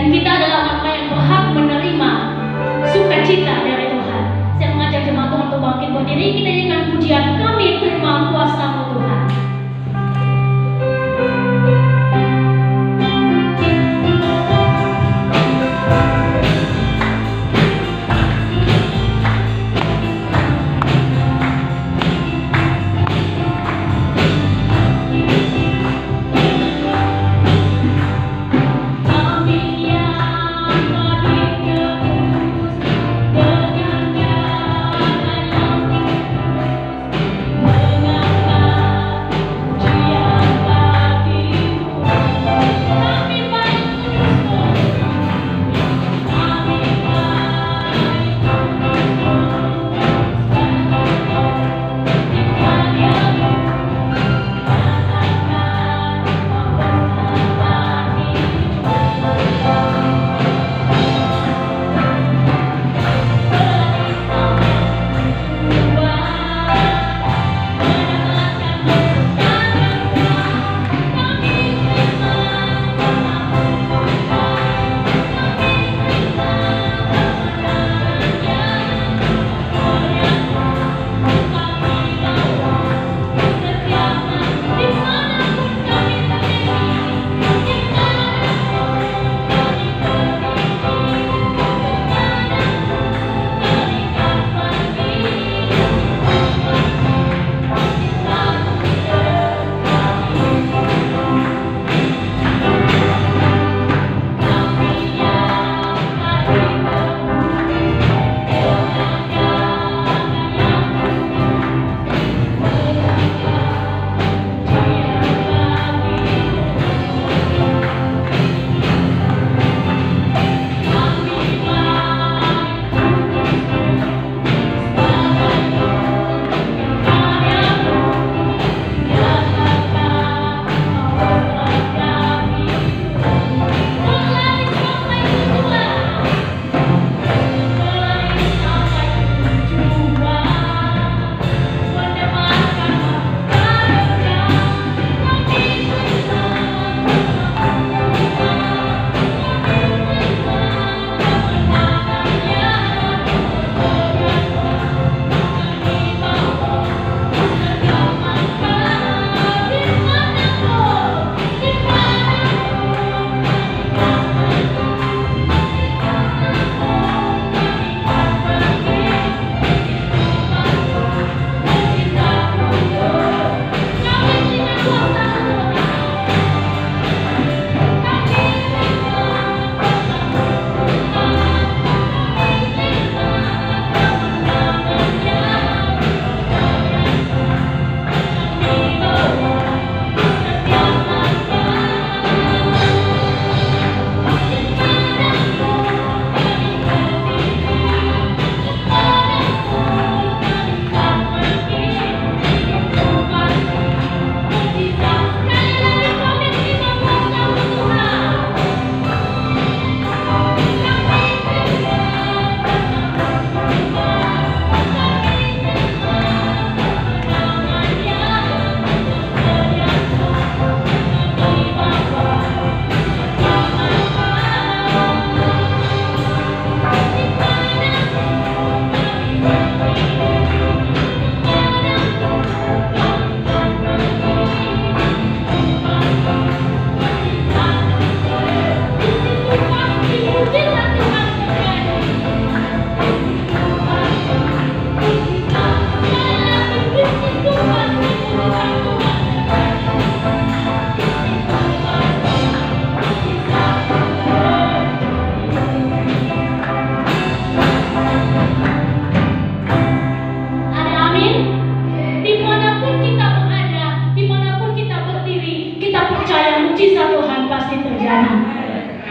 Dan kita adalah orang-orang yang berhak menerima sukacita dari Tuhan. Saya mengajak jemaat Tuhan untuk bangkit berdiri. Kita nyanyikan pujian Kami Terima Kuasa-Mu Tuhan.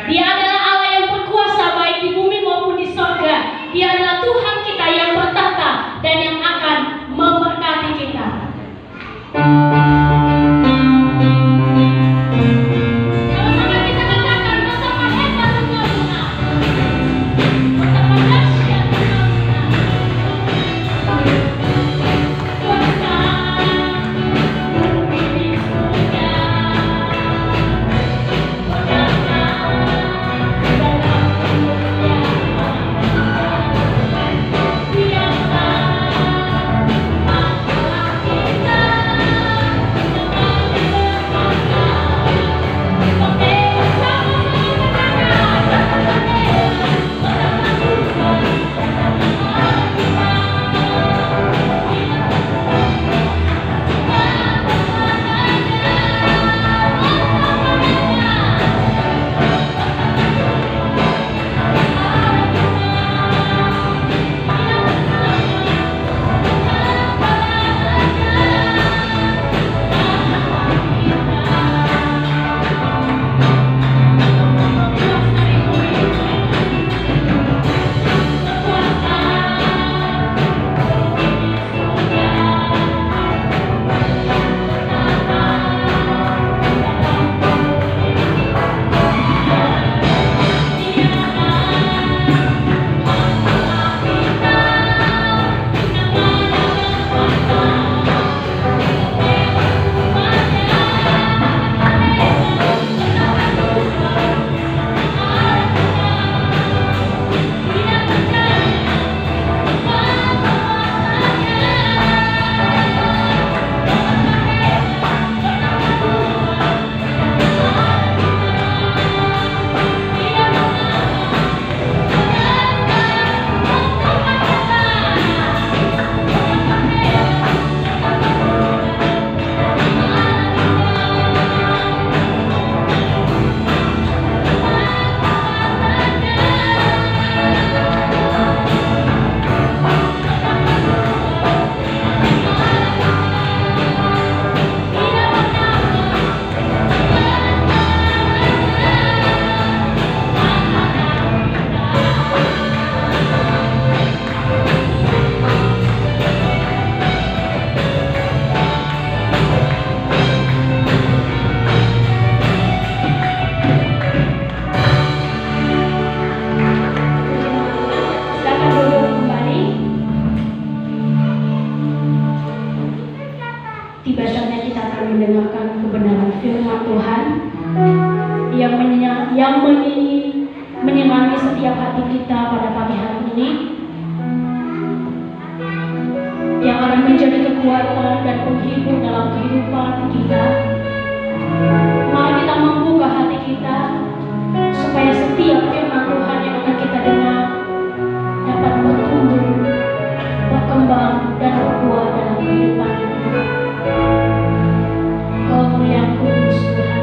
Dia adalah Allah yang berkuasa baik di bumi maupun di sorga. Dia adalah Tuhan kita yang bertahta dan yang akan memberkati kita. Sama-sama kita katakan, betapa hebat Engkau Tuhan. Betapa dahsyat Engkau Tuhan. Kuasa di surga. yang menyirami setiap hati kita pada pagi hari ini, yang akan menjadi kekuatan dan penghibur dalam kehidupan kita. Mari kita membuka hati kita supaya setiap firman Tuhan yang akan kita dengar dapat bertumbuh, berkembang, dan berbuah dalam kehidupan ini. Kau yang kudus Tuhan.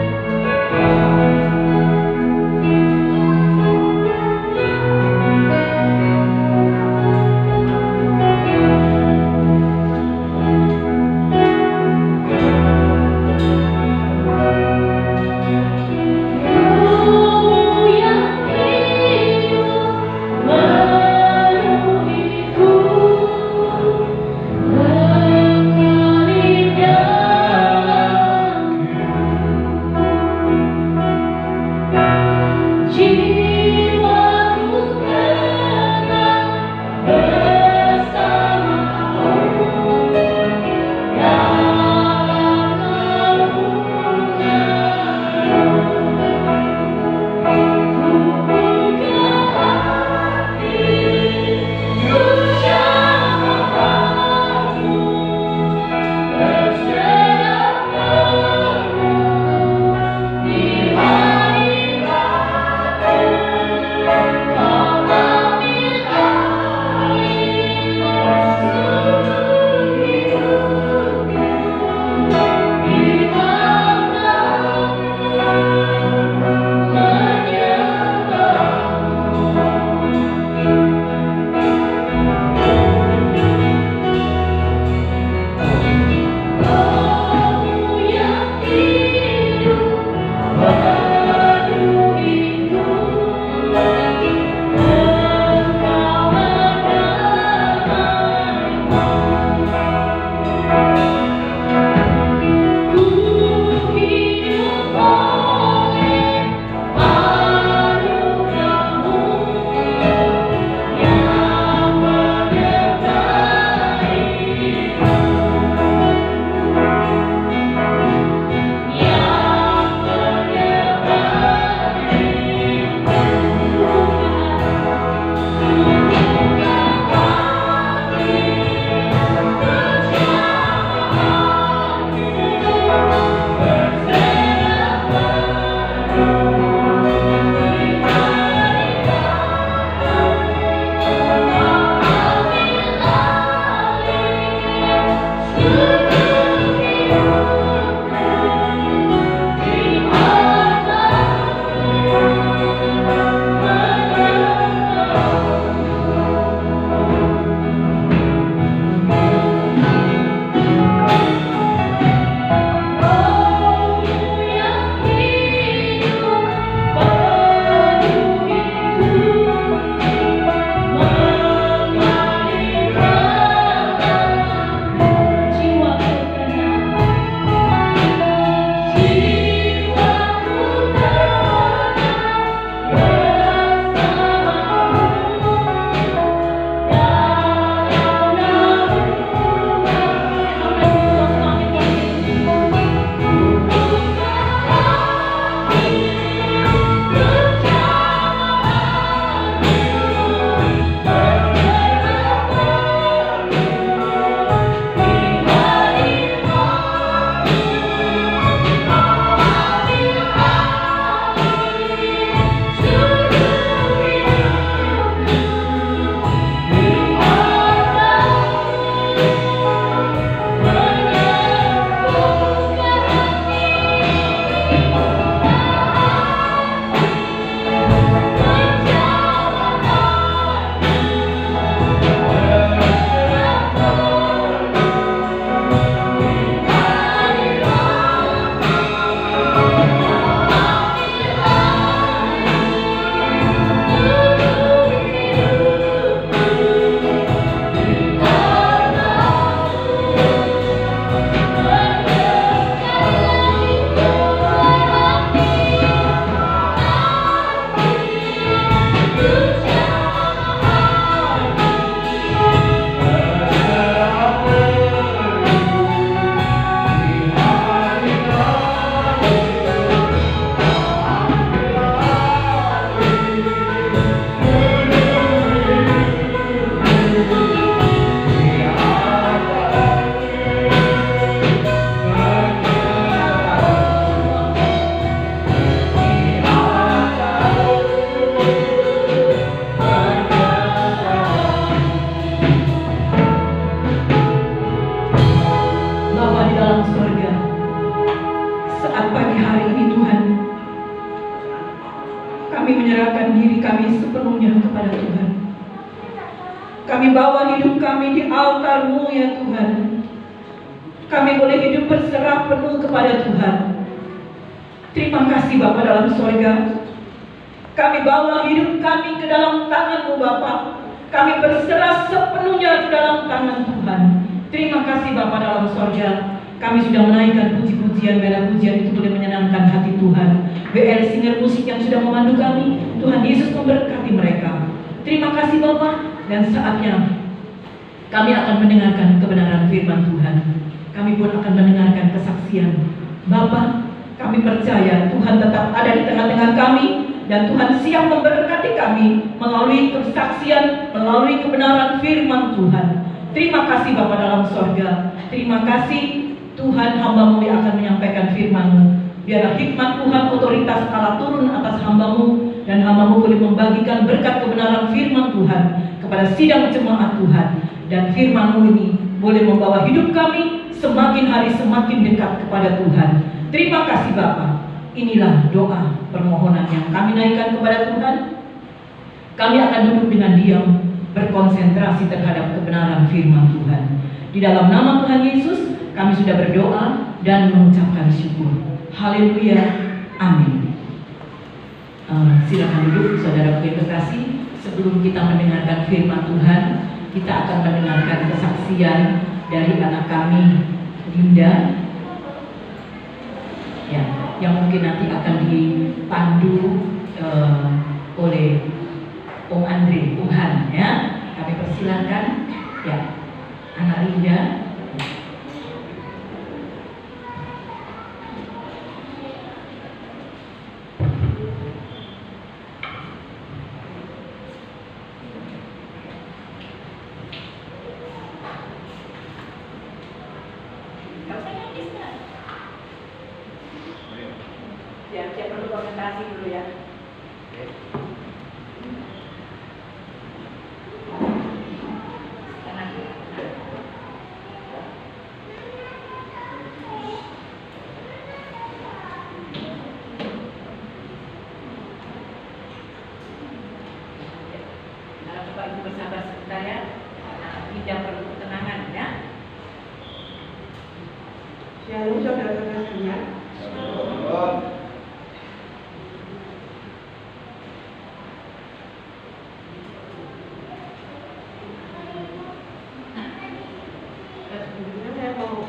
menyerahkan diri kami sepenuhnya kepada Tuhan. Kami bawa hidup kami di altar-Mu ya Tuhan. Kami boleh hidup berserah penuh kepada Tuhan. Terima kasih Bapa dalam sorga. Kami bawa hidup kami ke dalam tangan-Mu Bapa. Kami berserah sepenuhnya ke dalam tangan Tuhan. Terima kasih Bapa dalam sorga. Kami sudah menaikkan puji-pujian, bela pujian itu boleh menyenangkan hati Tuhan. BL singer musik yang sudah memandu kami, Tuhan Yesus memberkati mereka. Terima kasih Bapa. Dan saatnya kami akan mendengarkan kebenaran firman Tuhan. Kami pun akan mendengarkan kesaksian. Bapa, kami percaya Tuhan tetap ada di tengah-tengah kami. Dan Tuhan siap memberkati kami melalui kesaksian, melalui kebenaran firman Tuhan. Terima kasih Bapa dalam sorga. Terima kasih Tuhan, hamba-Mu yang akan menyampaikan firman-Mu. Biarlah hikmat Tuhan, otoritas Allah turun atas hamba-Mu. Dan hamba-Mu boleh membagikan berkat kebenaran firman Tuhan kepada sidang jemaat Tuhan. Dan firman-Mu ini boleh membawa hidup kami semakin hari semakin dekat kepada Tuhan. Terima kasih Bapa. Inilah doa permohonan yang kami naikkan kepada Tuhan. Kami akan duduk dengan diam, berkonsentrasi terhadap kebenaran firman Tuhan. Di dalam nama Tuhan Yesus, kami sudah berdoa dan mengucapkan syukur. Haleluya. Amin. Silakan duduk saudara yang terkasih. Sebelum kita mendengarkan firman Tuhan, kita akan mendengarkan kesaksian dari anak kami, Linda, ya, yang mungkin nanti akan dipandu oleh Om Andre, Tuhan, ya. Kami persilakan, ya, anak Linda. Dia perlu komentasi dulu ya. Bapak Ibu bersabar sebentar ya. Tidak perlu ketenangan ya. Shalom saudara-saudara sekalian. Sebelumnya saya mau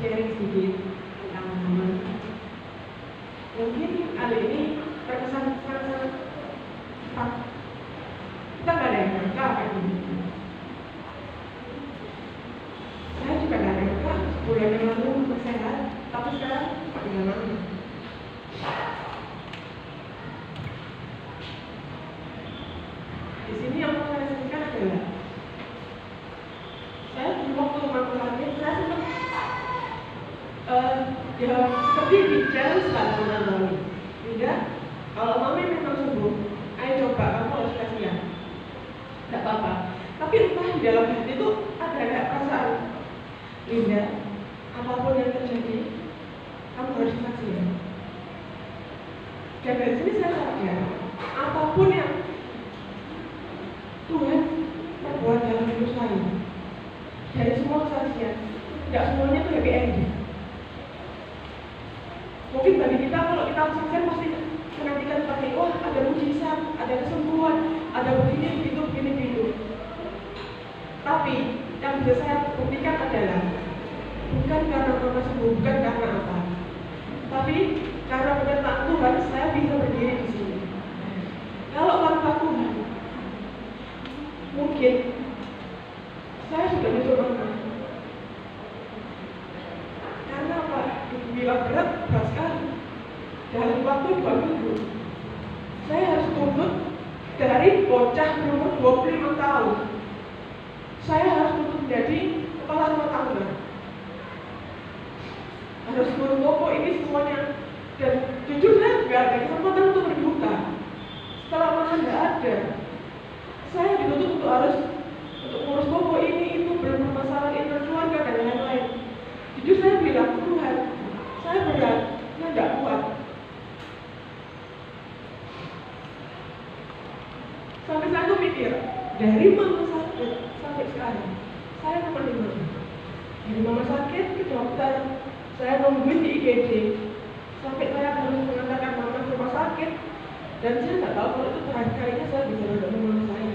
sharing sedikit tentang teman. Mungkin kali ini terkesan sangat cepat. Kita nggak ada yang nyangka kayak gini. Saya juga nggak nyangka 10 yang lalu sehat, tapi sekarang bagaimana? Di sini yang mau saya sampaikan adalah saya di waktu masuk sakit, saya sempat ya seperti bicara selama mami. Tidak, kalau mami memang sembuh, ayo coba kamu harus kasihan. Tidak apa-apa. Tapi entah di dalam hati itu ada kayak perasaan, Linda, apapun yang terjadi, kamu harus kasihan. Dan dari sini saya sadar, apapun yang Tuhan perbuat dalam hidup saya, dari semua kesaksian, tidak semuanya itu happy ending. Mungkin bagi kita kalau kita kesaksian pasti menantikan seperti wah ada mujizat, ada kesembuhan, ada begini begitu. Tapi yang bisa saya buktikan adalah bukan karena mama sembuh, bukan karena apa, tapi karena penyertaan Tuhan saya bisa berdiri di sini. Kalau tanpa Tuhan, mungkin saya sudah nyusul mama. Karena apa? Bilang berat sekali. Dalam waktu 2 minggu, saya harus tuntut dari bocah berumur 25 tahun. Saya harus tuntut menjadi kepala rumah tangga. Harus ngurus toko ini semuanya. Dan jujur saya nggak ada kesempatan untuk berduka. Setelah mama nggak ada, saya dituntut untuk harus untuk ngurus toko ini itu bermasalah keluarga dan lain-lain. Jujur saya bilang, Tuhan, saya berat, saya nggak kuat. Sampai saya tuh mikir, dari mama sakit sampai sekarang, saya nemenin mama. Dari mama sakit ke dokter, saya nungguin di IGD, sampai saya harus mengantarkan mama ke rumah sakit. Dan saya nggak tahu kalau itu terakhir kalinya saya bisa nonton mama saya.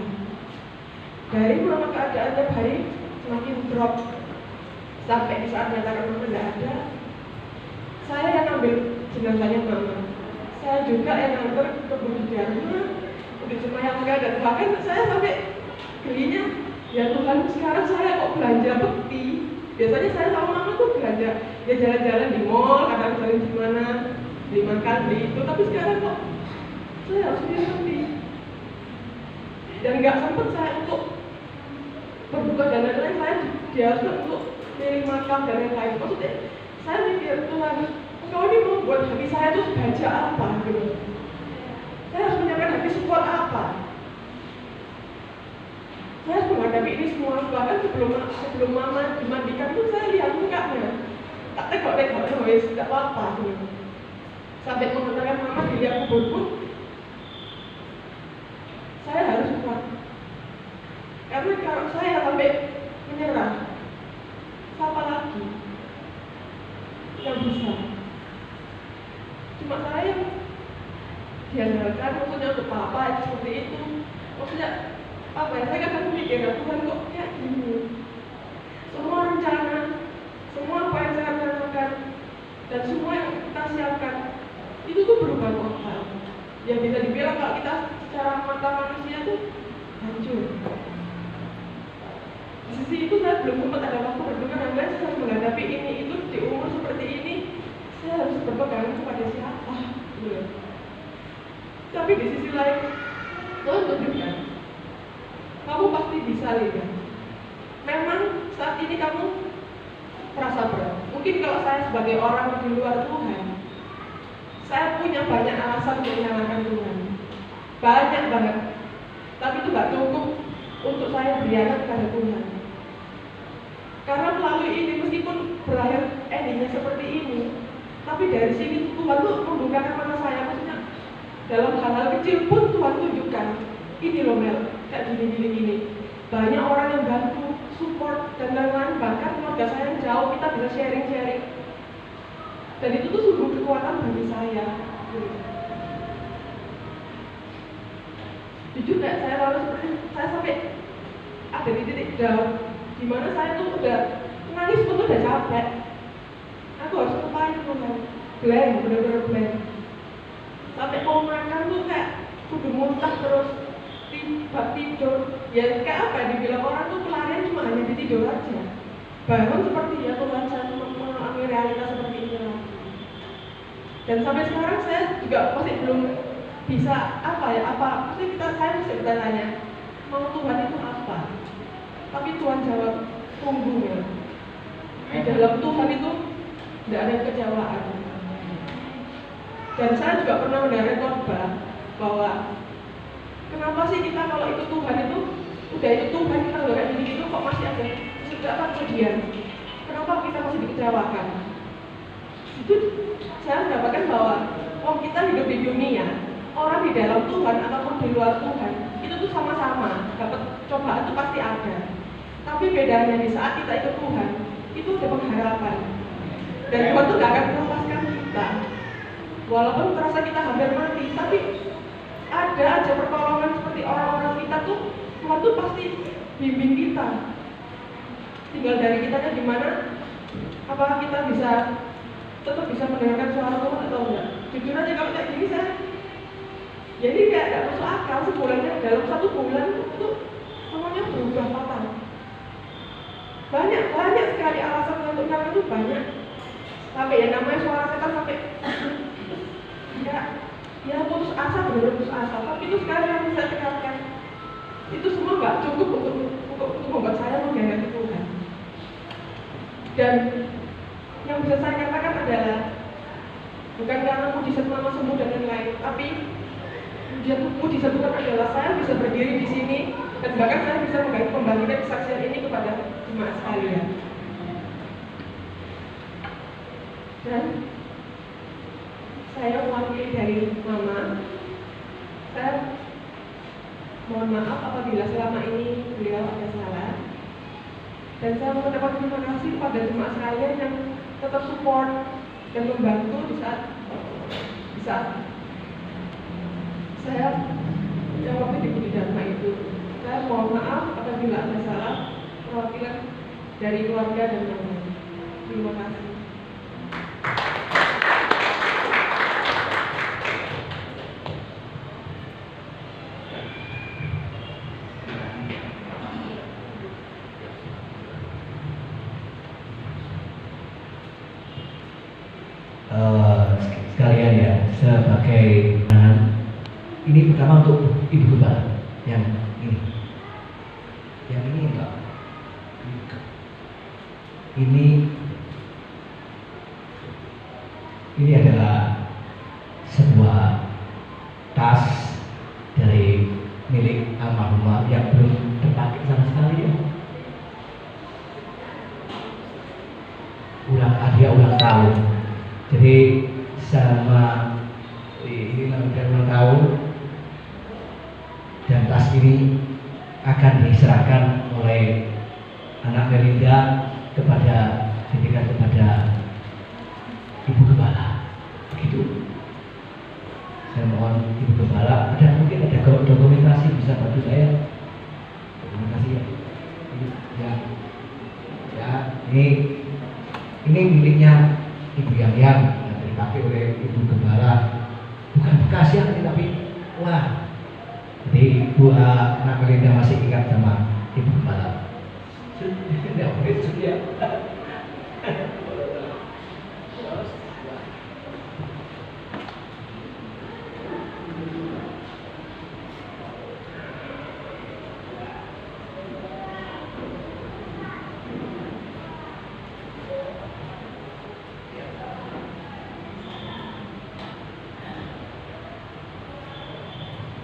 Dari mama keadaan tiap hari semakin drop, sampai di saat nyatakan mama nggak ada, saya yang ambil jenazahnya mama. Saya juga yang nganter ke Budi Dharma, Budi Semayangga, dan bahkan saya sampai gelinya, ya Tuhan, sekarang saya kok belanja bekti. Biasanya saya sama mama tuh belanja, ya jalan-jalan di mall, kadang jalan di mana, beli makan, beli itu. Tapi sekarang kok saya harus beli bekti. Dan nggak sempet saya untuk berbuka dan lain-lain, saya diharuskan untuk milih makan dan lain-lain. Maksudnya, saya mikir, Tuhan, kau ini mau buat hati saya tuh baca apa gitu. Saya harus menyiapkan hati support apa. Saya harus menghadapi ini semua. Bahkan sebelum mama dimandikan itu saya lihat mukanya, tak tegak-tegak, wes tidak apa-apa gitu. Sampai mengantarkan mama dilihat kubur pun, saya harus kuat. Karena kalau saya sampai menyerah, siapa lagi yang bisa? Cuma saya yang diandalkan, maksudnya untuk papa itu seperti itu. Maksudnya apa ya, saya kadang mikir, Tuhan kok kayak gini. Semua rencana, semua apa yang saya rencanakan, dan semua yang kita siapkan, itu tuh berubah total. Yang bisa dibilang kalau kita secara mata manusia tuh hancur. Di sisi itu saya belum sempat ada waktu berdoa, dan saya harus menghadapi ini itu di umur seperti ini. Saya harus berpegang kepada siapa? Tapi di sisi lain, Tuhan tunjukkan, kamu pasti bisa lihat. Memang saat ini kamu merasa berat. Mungkin kalau saya sebagai orang di luar Tuhan, saya punya banyak alasan untuk menyalahkan Tuhan, banyak banget. Tapi itu gak cukup untuk saya beriadat kepada Tuhan. Karena melalui ini, meskipun berakhir endingnya seperti ini, tapi dari sini Tuhan tuh membukakan mata saya. Maksudnya dalam hal-hal kecil pun Tuhan tunjukkan, ini loh Mel, kayak gini. Banyak orang yang bantu, support, dan lain-lain. Bahkan keluarga saya yang jauh, kita bisa sharing-sharing. Dan itu tuh sungguh kekuatan bagi saya. Jujur kayak saya lalu seperti, saya sampai ada di titik down, dimana saya tuh udah nangis pun tuh udah capek. Aku harus ngapain Tuhan? Blank, bener-bener blank. Sampai mau makan tuh kayak kudu muntah terus, tidur. Ya kayak apa, dibilang orang tuh pelarian cuma hanya di tidur aja. Bangun seperti ya Tuhan, saya mengalami realitas seperti ini lagi. Dan sampai sekarang saya juga masih belum bisa saya masih bertanya, mau Tuhan itu apa? Tapi Tuhan jawab, tunggu ya. Di dalam Tuhan itu tidak ada kekecewaan. Dan saya juga pernah mendengar khotbah bahwa kenapa sih kita kalau itu Tuhan itu udah itu Tuhan, kita udah kayak gini itu kok masih ada sedangkan kemudian kenapa kita masih dikecewakan? Itu saya mendapatkan bahwa kita hidup di dunia, orang di dalam Tuhan ataupun di luar Tuhan itu tuh sama-sama dapat cobaan itu pasti ada. Tapi bedanya di saat kita ikut Tuhan itu ada pengharapan. Dan Tuhan tuh gak akan melepaskan kita. Walaupun terasa kita hampir mati, tapi ada aja pertolongan seperti orang-orang kita tuh, Tuhan tuh pasti bimbing kita. Tinggal dari kitanya gimana, apakah kita tetap bisa mendengarkan suara Tuhan atau enggak. Jujur aja kalau kayak gini saya, jadi kayak gak masuk akal sebulannya, dalam 1 bulan itu semuanya berubah total. Banyak sekali alasan untuk nyala itu banyak. Sampai yang namanya suara setan sampai ya putus asa, benar-benar putus asa. Tapi itu sekarang yang bisa dikatakan itu semua nggak cukup untuk membuat saya mengkhianati Tuhan. Dan yang bisa saya katakan adalah bukan karena mujizat mama sembuh dan lain-lain, tapi mujizat Tuhan adalah saya bisa berdiri di sini dan bahkan saya bisa membagikan kesaksian ini kepada jemaat sekalian. Dan saya mewakili dari mama, saya mohon maaf apabila selama ini beliau ada salah. Dan saya mengucapkan terima kasih kepada jemaat sekalian yang tetap support dan membantu di saat saya yang waktu di Budi Dharma itu. Saya mohon maaf apabila ada salah perwakilan dari keluarga dan teman. Terima kasih. Sekalian ya, sebagai ini pertama untuk Ibu Gembala yang ini enggak, ini adalah sebuah tas dari milik almarhumah yang belum terpakai sama sekali ya. Ulang tahun. Jadi sama ini ulang tahun dan tas ini akan diserahkan oleh anak Melinda diberikan kepada Ibu Gembala. Begitu. Saya mohon Ibu Gembala, mungkin ada dokumentasi bisa bantu saya. Dokumentasi ya. Ya, ini miliknya Ibu yang dipakai oleh Ibu Gembala, bukan bekas ya, tapi wah. Jadi Ibu anak Melinda masih ingat sama Ibu Gembala. Tidak boleh ya.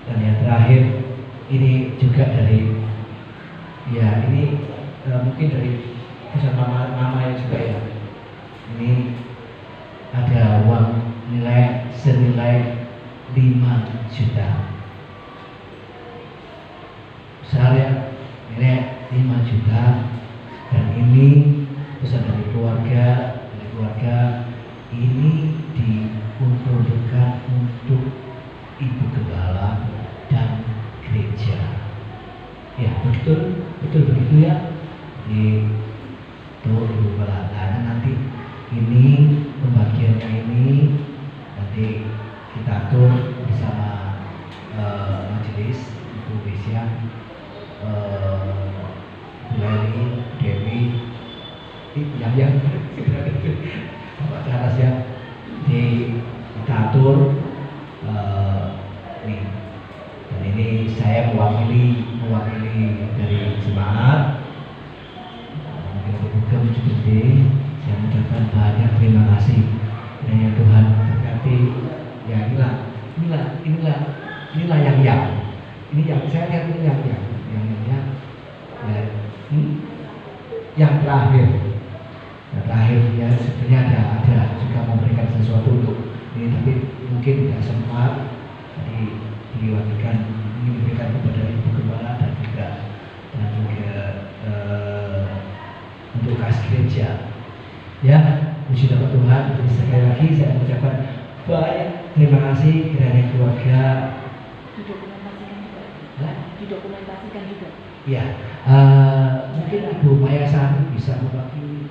Dan yang terakhir ini juga dari mungkin dari pusat mama yang juga ya. Ini ada uang senilai 5 juta. Besar ya, nilai 5 juta. Dan ini pesan dari keluarga ini diuntukkan untuk Ibu Gembala dan gereja. Ya betul begitu ya. Di Ibu Gembala. Nah, nanti ini pembagiannya ini nanti kita atur bersama majelis Ibu Besya, Bu Leli, Dewi, yang Bapak Caras ya. Kita atur nih. Dan ini saya mewakili dari jemaat. Mungkin seperti saya mengucapkan banyak terima kasih. Kiranya Tuhan berkati. Ya inilah yang saya lihat ini yang terakhir. Yang terakhir ya sebenarnya ada juga memberikan sesuatu untuk ini, tapi mungkin tidak sempat. Jadi diwakilkan ini diberikan kepada Ibu Gembala dan juga untuk kas gereja. Ya, puji nama Tuhan. Jadi sekali lagi saya mengucapkan banyak terima kasih kepada keluarga. Didokumentasikan juga. Ya, mungkin Ibu Maya Sari bisa mewakili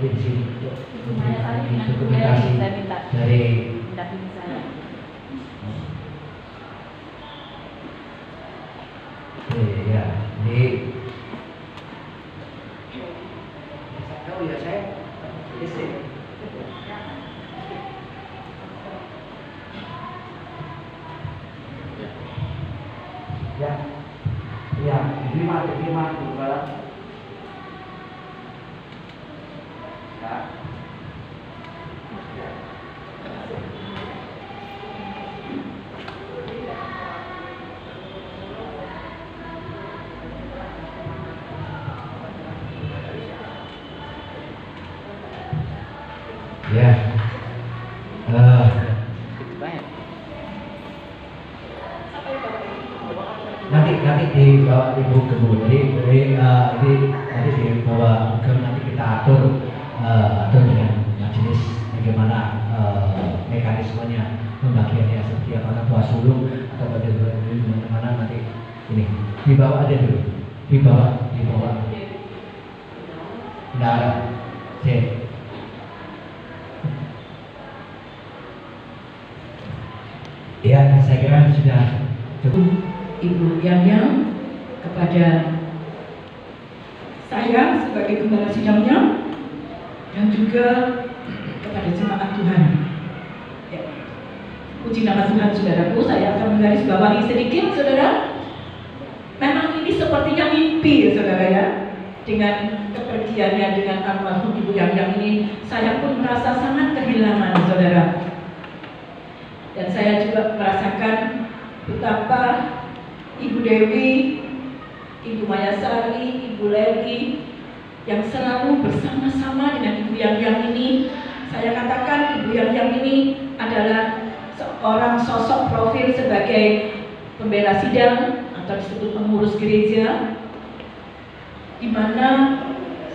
di sini untuk dokumentasi dari ya, ini tahu ya saya isi. Ya, diterima Gembala. Ya. nanti dibawa ibu gembul. Jadi ini nanti dibawa ke nanti kita atur dengan majelis bagaimana mekanismenya pembagiannya seperti apakah buah sulung atau bagaimana nanti ini dibawa aja dulu, dibawa. Nah, ya saya kira sudah cukup. Ibu Yang kepada saya sebagai gembala sidangnya dan juga kepada jemaat Tuhan. Ya. Puji nama Tuhan, saudaraku. Saya akan menggarisbawahi sedikit, saudara. Memang ini sepertinya mimpi, saudara ya. Dengan kepergiannya dengan almarhum Ibu Yang ini, saya pun merasa sangat kehilangan, saudara. Dan saya juga merasakan betapa Ibu Dewi, Ibu Mayasari, Ibu Leli yang selalu bersama-sama dengan Ibu Yang ini. Saya katakan Ibu Yang ini adalah seorang sosok profil sebagai pembela sidang atau disebut pengurus gereja, di mana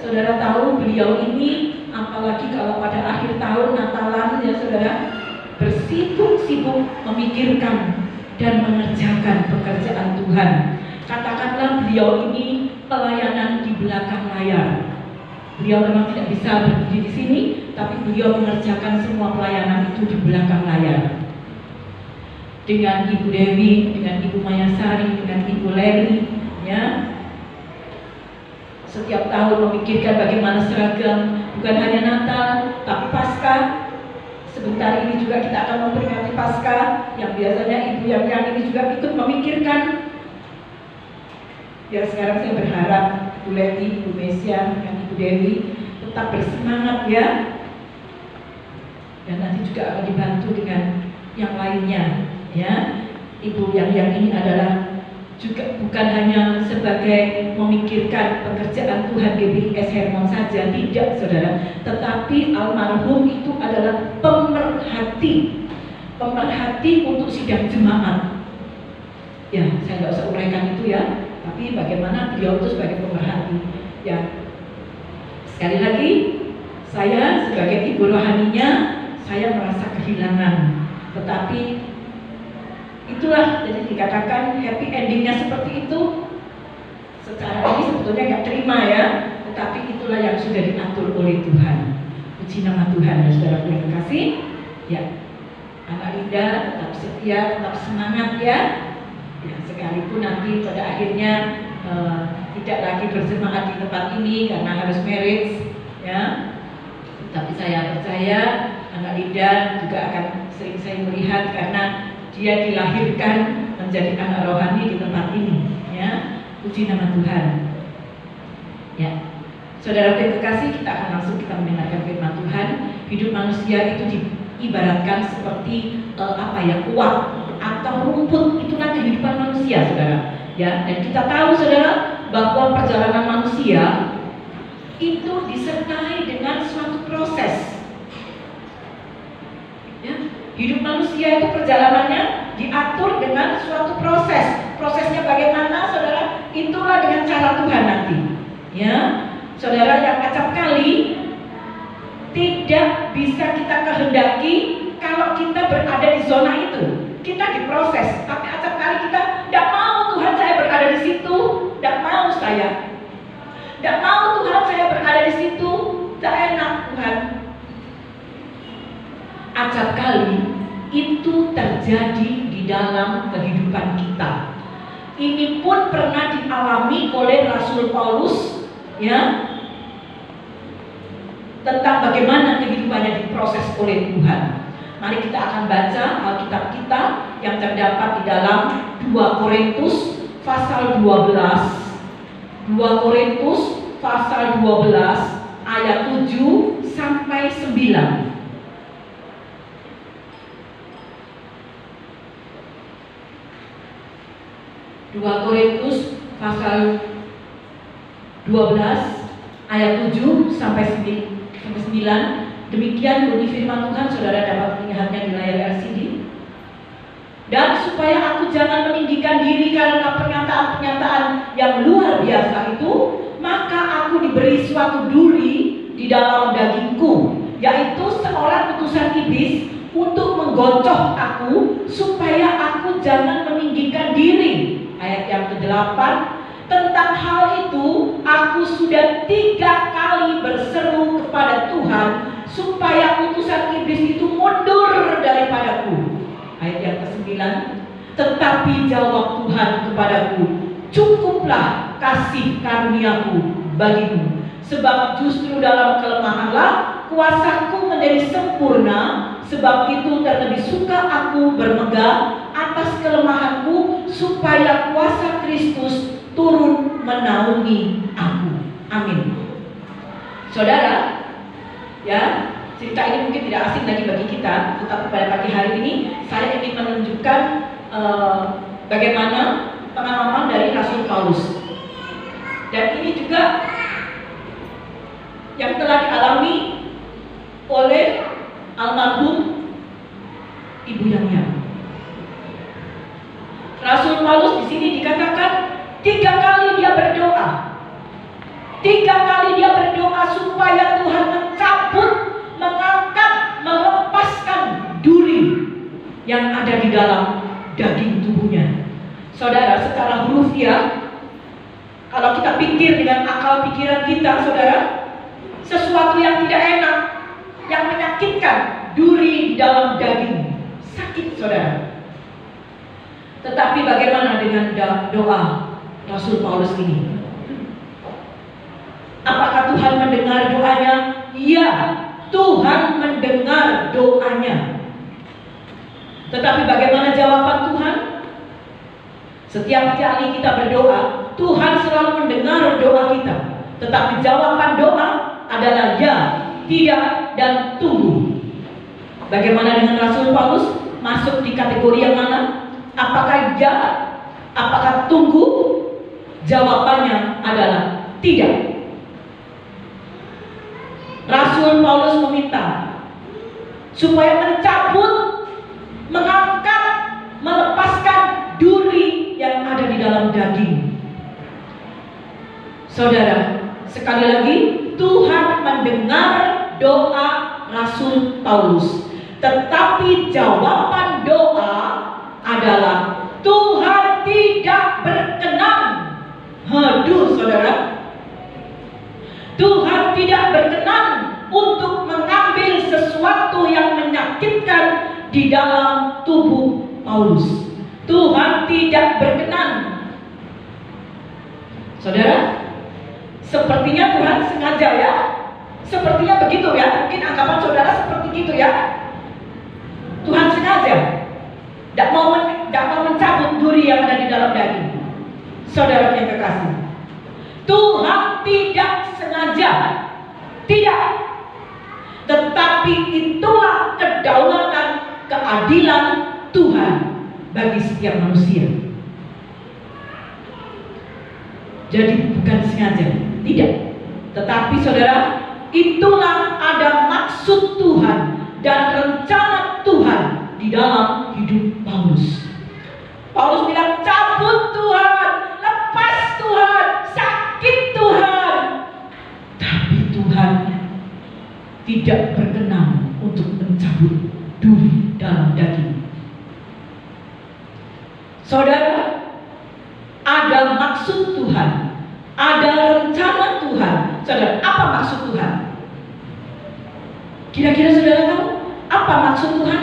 saudara tahu beliau ini apalagi kalau pada akhir tahun Natalan ya saudara, bersibuk-sibuk memikirkan dan mengerjakan pekerjaan Tuhan. Katakanlah beliau ini pelayanan di belakang layar. Beliau memang tidak bisa berdiri di sini, tapi beliau mengerjakan semua pelayanan itu di belakang layar. Dengan Ibu Dewi, dengan Ibu Mayasari, dengan Ibu Leli, ya. Setiap tahun memikirkan bagaimana seragam, bukan hanya Natal, tapi Paskah. Sebentar ini juga kita akan memperingati Paskah, yang biasanya Ibu Yang ini juga ikut memikirkan. Ya sekarang saya berharap Bu Leti, Bu Mesia, dan Ibu Dewi tetap bersemangat ya. Dan nanti juga akan dibantu dengan yang lainnya ya. Ibu Yang ini adalah juga bukan hanya sebagai memikirkan pekerjaan Tuhan GBIS Hermon saja, tidak saudara, tetapi almarhum itu adalah pemerhati untuk sidang jemaat. Ya, saya nggak usah uraikan itu ya, tapi bagaimana beliau itu sebagai pemerhati. Ya, sekali lagi, saya sebagai ibu rohaninya, saya merasa kehilangan, tetapi itulah jadi dikatakan happy endingnya seperti itu. Secara ini sebetulnya nggak terima ya, tetapi itulah yang sudah diatur oleh Tuhan. Puji nama Tuhan ya saudara yang terkasih. Ya, anak Linda tetap setia, tetap semangat ya. Ya sekalipun nanti pada akhirnya tidak lagi bersemangat di tempat ini karena harus marriage ya. Tapi saya percaya anak Linda juga akan sering saya melihat karena dia dilahirkan menjadi anak rohani di tempat ini ya. Puji nama Tuhan ya. Saudara yang terkasih, kita akan langsung kita mendengarkan firman Tuhan. Hidup manusia itu diibaratkan seperti uap atau rumput. Itulah kehidupan manusia saudara ya. Dan kita tahu saudara bahwa perjalanan manusia itu disertai dengan suatu proses ya. Hidup manusia itu perjalanannya diatur dengan suatu proses. Prosesnya bagaimana, saudara? Itulah dengan cara Tuhan nanti. Ya, saudara yang acap kali tidak bisa kita kehendaki kalau kita berada di zona itu. Kita diproses, tapi acap kali kita tidak mau Tuhan saya berada di situ, tidak mau saya. Tidak mau Tuhan saya berada di situ, tidak enak Tuhan. Acap kali itu terjadi di dalam kehidupan kita. Ini pun pernah dialami oleh Rasul Paulus ya, tentang bagaimana kehidupannya diproses oleh Tuhan. Mari kita akan baca Alkitab kita yang terdapat di dalam 2 Korintus pasal 12. 2 Korintus pasal 12 ayat 7 sampai 9. 2 Korintus pasal 12 ayat 7 sampai 9. Demikian bunyi firman Tuhan, saudara dapat melihatnya di layar LCD. Dan supaya aku jangan meninggikan diri karena perkataan pernyataan yang luar biasa itu, maka aku diberi suatu duri di dalam dagingku, yaitu seorang utusan iblis untuk menggocoh aku supaya aku jangan meninggikan diri. Ayat yang ke-8, tentang hal itu aku sudah 3 kali berseru kepada Tuhan supaya utusan iblis itu mundur daripadaku. Ayat yang ke-9, tetapi jawab Tuhan kepadaku, cukuplah kasih karuniaku bagimu, sebab justru dalam kelemahanlah kuasaku menjadi sempurna. Sebab itu terlebih suka aku bermegah atas kelemahanku, supaya kuasa Kristus turun menaungi aku. Amin. Saudara, ya, cerita ini mungkin tidak asing lagi bagi kita, tetapi pada pagi hari ini saya ingin menunjukkan bagaimana pengalaman dari Rasul Paulus. Dan ini juga yang telah dialami oleh almarhum Ibu Yamya. Rasul Paulus di sini dikatakan 3 kali dia berdoa. 3 kali dia berdoa supaya Tuhan mencabut, mengangkat, melepaskan duri yang ada di dalam daging tubuhnya. Saudara, secara hurufiah, kalau kita pikir dengan akal pikiran kita, saudara, sesuatu yang tidak enak, yang menyakitkan, duri di dalam daging, sakit, saudara. Tetapi bagaimana dengan doa Rasul Paulus ini? Apakah Tuhan mendengar doanya? Ya, Tuhan mendengar doanya. Tetapi bagaimana jawaban Tuhan? Setiap kali kita berdoa, Tuhan selalu mendengar doa kita. Tetapi jawaban doa adalah ya, tidak, dan tunggu. Bagaimana dengan Rasul Paulus? Masuk di kategori yang mana? Apakah ya? Apakah tunggu? Jawabannya adalah tidak. Rasul Paulus meminta supaya mencabut, mengangkat, melepaskan duri yang ada di dalam daging. Saudara, sekali lagi, Tuhan mendengar doa Rasul Paulus, tetapi jawaban doa adalah Tuhan tidak berkenan. Haduh, saudara, Tuhan tidak berkenan untuk mengambil sesuatu yang menyakitkan di dalam tubuh Paulus. Tuhan tidak berkenan. Saudara, sepertinya Tuhan sengaja, ya. Sepertinya begitu, ya. Mungkin anggapan saudara seperti itu, ya. Tuhan sengaja tidak mau mencabut duri yang ada di dalam daging. Saudara yang kekasih, Tuhan tidak sengaja, tidak. Tetapi itulah kedaulatan, keadilan Tuhan bagi setiap manusia. Jadi bukan sengaja, tidak. Tetapi saudara, itulah ada maksud Tuhan dan rencana Tuhan di dalam hidup Paulus. Paulus bilang, cabut Tuhan, lepas Tuhan, sakit Tuhan. Tapi Tuhan tidak berkenan untuk mencabut duri dalam daging. Saudara, ada maksud Tuhan, ada rencana Tuhan. Saudara, apa maksud Tuhan? Kira-kira saudara tahu apa maksud Tuhan?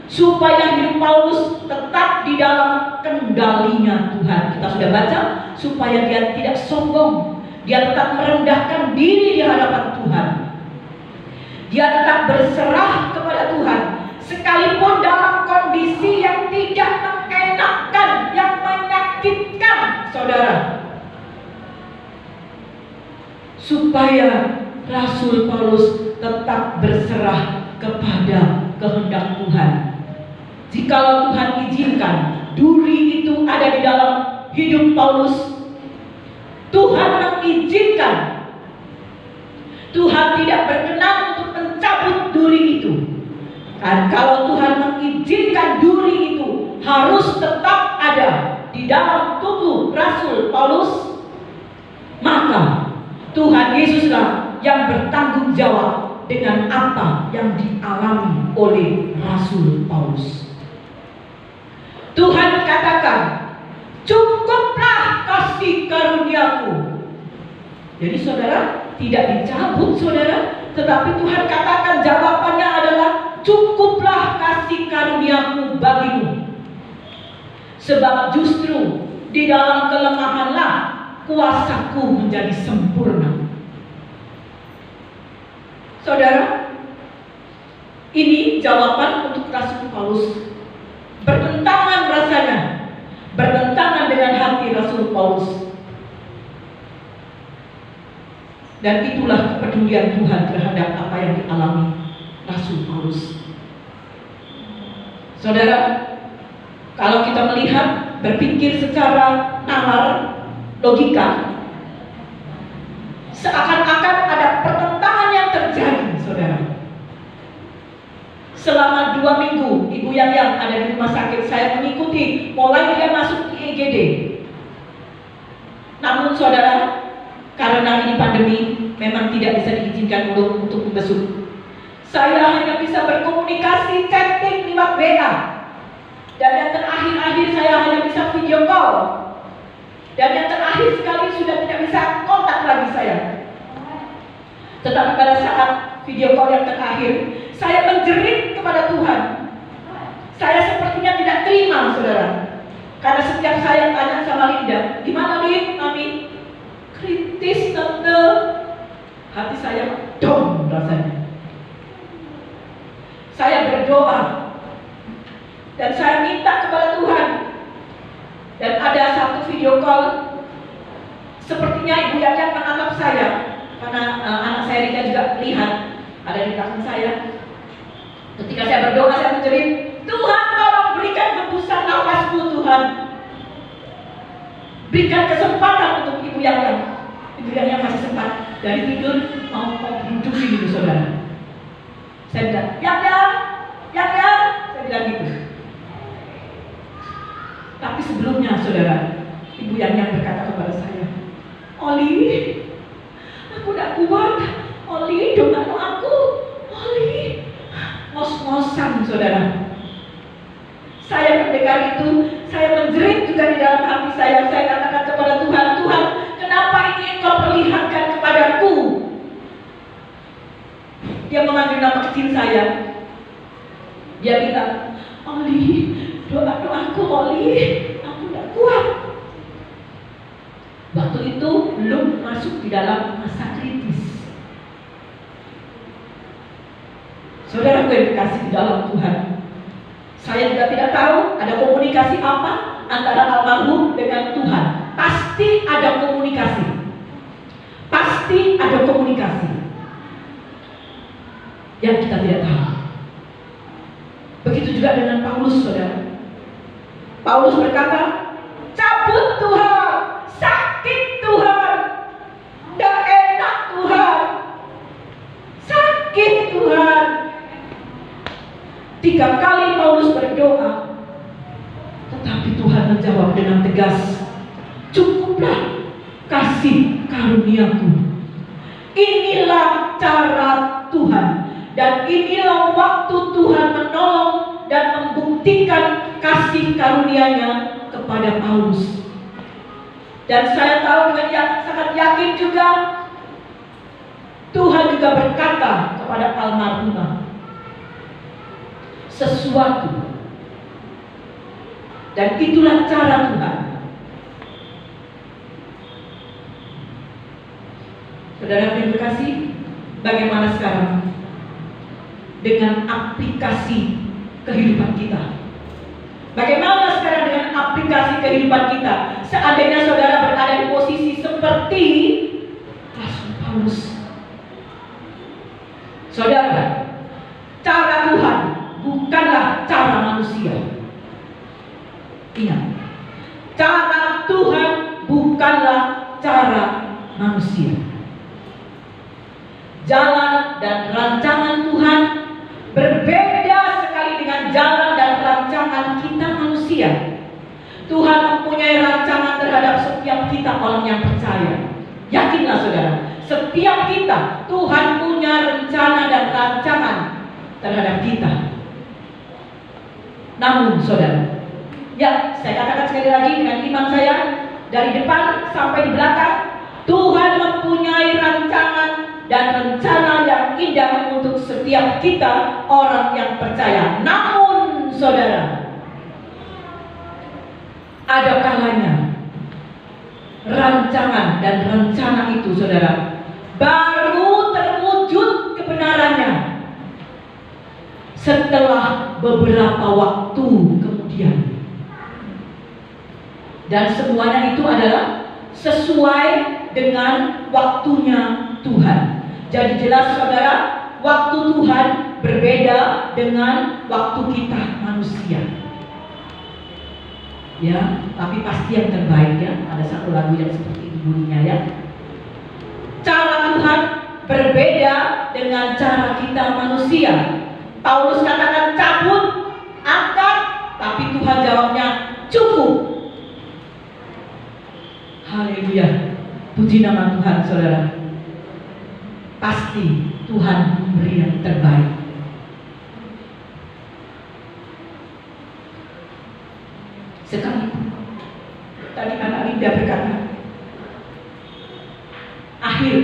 Supaya hidup Paulus tetap di dalam kendalinya Tuhan. Kita sudah baca, supaya dia tidak sombong, dia tetap merendahkan diri di hadapan Tuhan, dia tetap berserah kepada Tuhan, sekalipun dalam kondisi yang tidak mengenakan, yang menyakitkan, saudara. Supaya Rasul Paulus tetap berserah kepada kehendak Tuhan. Jikalau Tuhan izinkan duri itu ada di dalam hidup Paulus, Tuhan mengizinkan. Tuhan tidak berkenan untuk mencabut duri itu. Dan kalau Tuhan mengizinkan duri itu harus tetap ada di dalam tubuh Rasul Paulus, maka Tuhan Yesuslah yang bertanggung jawab dengan apa yang dialami oleh Rasul Paulus. Tuhan katakan, cukuplah kasih karuniaku. Jadi saudara, tidak dicabut saudara, tetapi Tuhan katakan jawabannya adalah cukuplah kasih karuniaku bagimu. Sebab justru di dalam kelemahanlah kuasaku menjadi sempurna. Saudara, ini jawaban untuk Rasul Paulus. Bertentangan rasanya, bertentangan dengan hati Rasul Paulus. Dan itulah kepedulian Tuhan terhadap apa yang dialami Rasul Paulus. Saudara, kalau kita melihat, berpikir secara nalar, logika, seakan-akan ada pertentangan yang terjadi, saudara. Selama 2 minggu, Ibu Yang ada di rumah sakit, saya mengikuti mulai dia masuk di IGD. Namun saudara, karena ini pandemi, memang tidak bisa diizinkan untuk membesuk. Saya hanya bisa berkomunikasi, chatting lewat WA. Dan yang terakhir saya hanya bisa video call. Dan yang terakhir sekali sudah tidak bisa kontak lagi saya. Tetapi pada saat video call yang terakhir, saya menjerit kepada Tuhan. Saya sepertinya tidak terima, saudara. Karena setiap saya tanya sama Linda, gimana Lin, Mami? Kritis, tante. Hati saya down rasanya. Saya berdoa. Dan saya minta kepada Tuhan. Dan ada satu video call, sepertinya Ibu Yaya menatap saya. Karena anak saya Rika juga melihat, ada di belakang saya. Ketika saya berdoa, saya menjerit, Tuhan tolong berikan hembusan nafasmu Tuhan. Berikan kesempatan untuk Ibu Yaya. Ibu Yaya masih sempat dari tidur mau duduk gitu saudara. Saya bilang, Yaya, saya bilang gitu. Tapi sebelumnya saudara, Ibu Yaya berkata kepada saya, Oli, aku tidak kuat. Oli, doakan aku. Oli, ngos-ngosan saudara. Saya mendengar itu, saya menjerit juga di dalam hati saya. Saya katakan kepada Tuhan, Tuhan, kenapa ini Engkau perlihatkan kepadaku? Dia memanggil nama kecil saya. Dia bilang, Oli, doaku Oli, aku tidak kuat. Waktu itu belum masuk di dalam masa kritis. Saudara yang dikasih di dalam Tuhan, saya juga tidak tahu ada komunikasi apa antara almarhum dengan Tuhan. Pasti ada komunikasi. Pasti ada komunikasi yang kita tidak tahu. Begitu juga dengan Paulus, saudara. Paulus berkata, cabut Tuhan, sakit Tuhan, tidak enak Tuhan, sakit Tuhan. 3 kali Paulus berdoa, tetapi Tuhan menjawab dengan tegas, cukuplah kasih karuniaku. Inilah cara Tuhan, dan inilah waktu Tuhan menolong dan membuktikan kasih karunia-Nya kepada Paulus. Dan saya tahu dengan sangat yakin juga, Tuhan juga berkata kepada almarhumah sesuatu. Dan itulah cara Tuhan. Saudara yang terkasih, bagaimana sekarang dengan aplikasi kehidupan kita? Bagaimana sekarang dengan aplikasi kehidupan kita? Seandainya saudara berada di posisi seperti Rasul Paulus. Saudara, cara Tuhan bukanlah cara manusia. Ingat, cara Tuhan bukanlah cara manusia. Jalan dan rancangan Tuhan berbeda sekali dengan jalan dan rancangan kita manusia. Tuhan mempunyai rancangan terhadap setiap kita kita orang yang percaya. Yakinlah saudara, setiap kita Tuhan punya rencana dan rancangan terhadap kita. Namun saudara, ya saya katakan sekali lagi dengan iman saya, dari depan sampai di belakang, Tuhan mempunyai rancangan dan rencana yang indah untuk setiap kita orang yang percaya. Namun saudara, ada kalanya rancangan dan rencana itu saudara baru terwujud kebenarannya setelah beberapa waktu kemudian. Dan semuanya itu adalah sesuai dengan waktunya Tuhan. Jadi jelas saudara, waktu Tuhan berbeda dengan waktu kita manusia. Ya, tapi pasti yang terbaik ya. Ada satu lagu yang seperti itu bunyinya ya. Cara Tuhan berbeda dengan cara kita manusia. Paulus katakan cabut, angkat, tapi Tuhan jawabnya cukup. Haleluya, puji nama Tuhan saudara. Pasti Tuhan memberi yang terbaik. Sekalipun tadi anak Linda berkata, akhir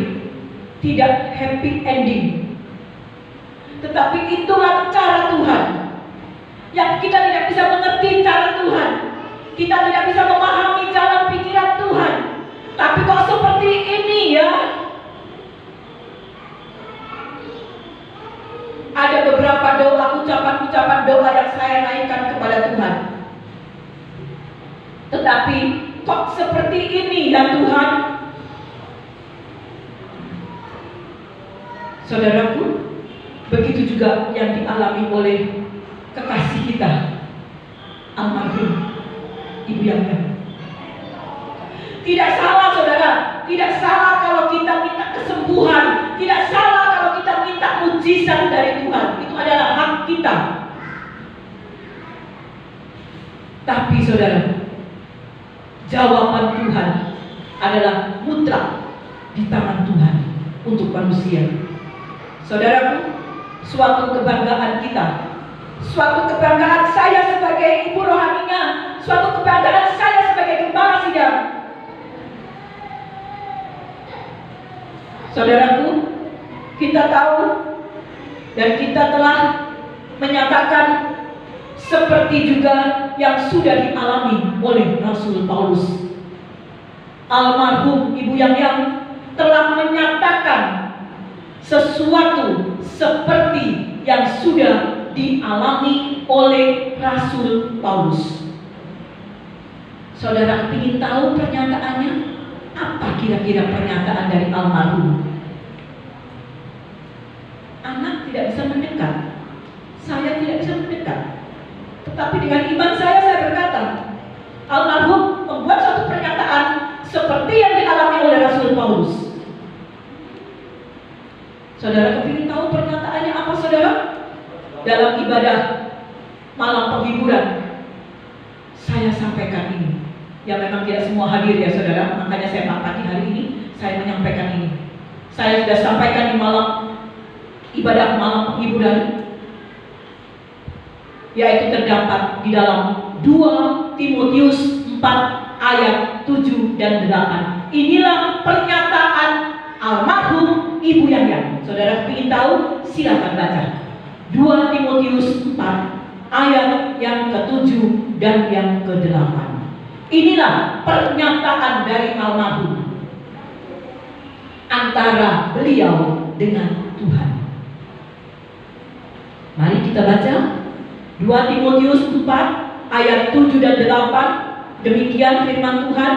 tidak happy ending, tetapi itulah cara Tuhan. Yang kita tidak bisa mengerti cara Tuhan, kita tidak bisa memahami jalan pikiran Tuhan. Tapi kok seperti ini ya? Ada beberapa doa, ucapan-ucapan doa yang saya naikkan kepada Tuhan. Tetapi kok seperti ini ya Tuhan? Saudaraku, begitu juga yang dialami oleh kekasih kita, almarhum Ibu Yangga. Tidak salah saudara, tidak salah kalau kita minta kesembuhan, tidak salah kalau kita minta mujizat dari Tuhan. Itu adalah hak kita. Tapi saudara, jawaban Tuhan adalah mutlak di tangan Tuhan untuk manusia. Saudaraku, suatu kebanggaan kita, suatu kebanggaan saya sebagai ibu rohaninya, suatu kebanggaan saya sebagai gembala sidang. Saudaraku, kita tahu dan kita telah menyatakan seperti juga yang sudah dialami oleh Rasul Paulus. Almarhum Ibu Yang telah menyatakan sesuatu seperti yang sudah dialami oleh Rasul Paulus. Saudara ingin tahu pernyataannya? Apa kira-kira pernyataan dari almarhum? Anak tidak bisa mendekat, saya tidak bisa mendekat. Tetapi dengan iman saya berkata, almarhum membuat suatu pernyataan seperti yang dialami oleh Rasul Paulus. Saudara ingin tahu pernyataannya apa saudara? Dalam ibadah malam penghiburan, saya sampaikan ini. Ya memang tidak semua hadir ya saudara, makanya saya pagi hari ini saya menyampaikan ini. Saya sudah sampaikan di malam ibadah malam penghiburan, yaitu terdapat di dalam 2 Timotius 4 ayat 7 dan 8. Inilah pernyataan almarhum Ibu Yang. Saudara ingin tahu? Silakan baca 2 Timotius 4 ayat yang ke-7 dan yang ke-8. Inilah pernyataan dari almarhum antara beliau dengan Tuhan. Mari kita baca 2 Timotius 4 ayat 7 dan 8. Demikian firman Tuhan.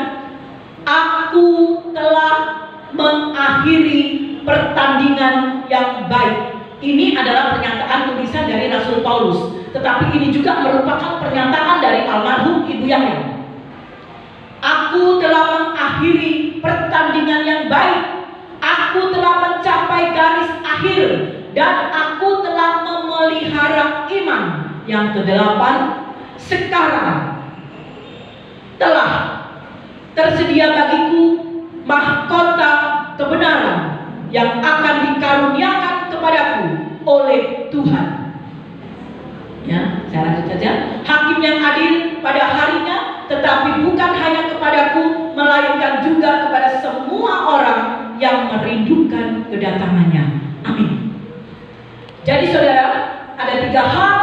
Aku telah mengakhiri pertandingan yang baik. Ini adalah pernyataan tulisan dari Rasul Paulus, tetapi ini juga merupakan pernyataan dari almarhum Ibu Yang. Aku telah mengakhiri pertandingan yang baik. Aku telah mencapai garis akhir dan aku telah memelihara iman. Yang ke-8, sekarang telah tersedia bagiku mahkota kebenaran yang akan dikaruniakan kepadaku oleh Tuhan. Ya, saya lanjut saja. Hakim yang adil pada harinya, tetapi bukan hanya kepadaku, melainkan juga kepada semua orang yang merindukan kedatangannya. Amin. Jadi saudara, ada 3 hal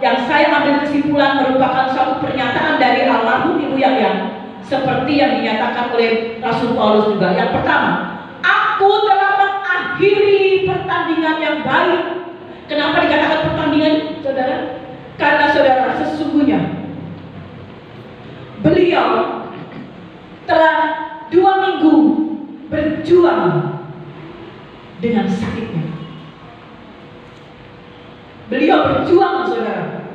yang saya ambil kesimpulan merupakan suatu pernyataan dari almarhum Ibu Yang seperti yang dinyatakan oleh Rasul Paulus juga. Yang pertama, aku telah mengakhiri pertandingan yang baik. Kenapa dikatakan pertandingan, saudara? Karena saudara, sesungguhnya beliau telah 2 minggu berjuang dengan sakitnya. Beliau berjuang, saudara.